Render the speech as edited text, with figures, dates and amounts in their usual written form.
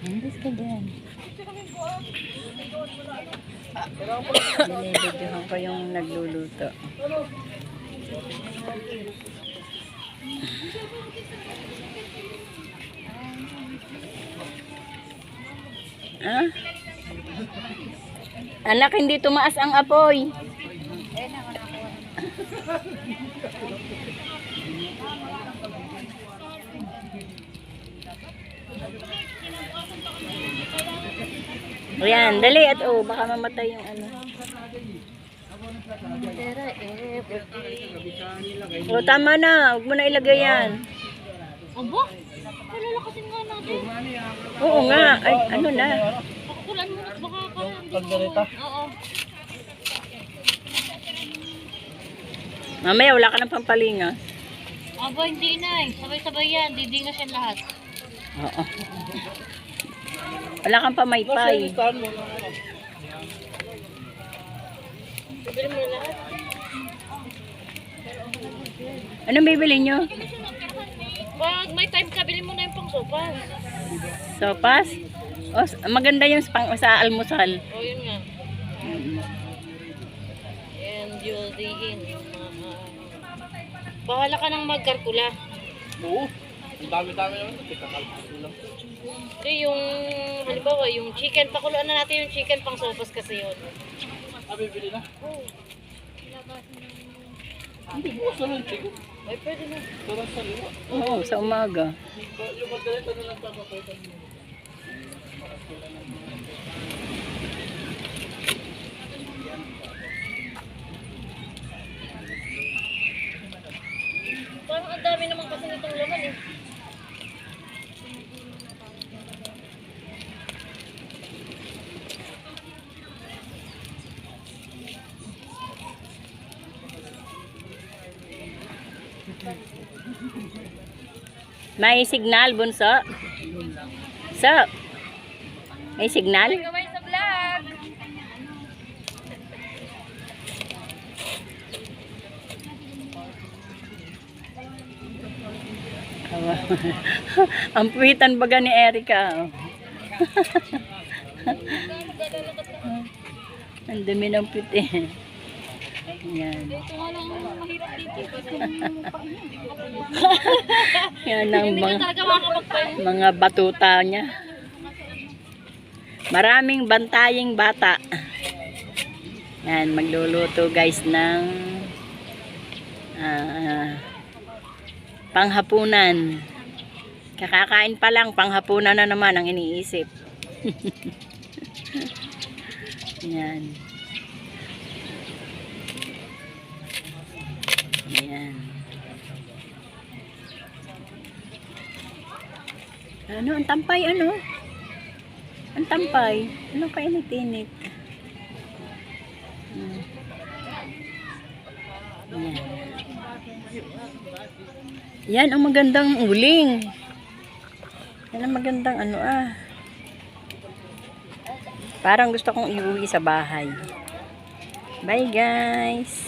Andis ka dyan. Binibidyohan ko yung nagluluto. Ah? Anak, hindi tumaas ang apoy. Ayan, dali at baka mamatay yung ano. Tama na, huwag mo na ilagay yan. Abo? Palalakasin nga natin. Oo nga, ay ano na. Pakukulan mo at baka ka. Pagdarita. Oo. Mamaya wala ka ng pampalinga. Aba, hindi na eh. Sabay-sabay yan. Didingas yan lahat. Oo. Wala kang pamaypay. Bibili mo na lahat. Anong bibili nyo? Pag may time ka, bili mo na yung pang sopas. Sopas? O, maganda yung sa almusal. O, yun nga. And you'll dig in. Bahala ka nang magkarkula. Oo. Ang dami-dami naman ito. Kakalpulo lang. Kasi yung, halimbawa, yung chicken, pakuluan na natin yung chicken pang sopas kasi yun. Bibili na. Oo. Hindi bukas na lang, chico. Ay, pwede na. Sarap sa liwa. Oo, sa umaga. Yung magdalita na lang papapaitan mo. Parang ang dami naman kasi nitong laman eh. May signal, bunso. So, may signal? Gawin sa vlog! Ang puwitan baga ni Erica. Ang dami ng puti. Yan. Ito nga lang mahirap dito. Yan ang Hindi ka talaga makakapagpain. mga batuta niya. Maraming bantaying bata. Yan, magluluto guys ng panghapunan. Kakakain pa lang, panghapunan na naman ang iniisip. Yan. Yan. Ano, ang tampay, ano? Ang tampay. Ano kainit-init? Yan. Yan ang magandang uling. Yan ang magandang ano Parang gusto kong iuwi sa bahay. Bye guys!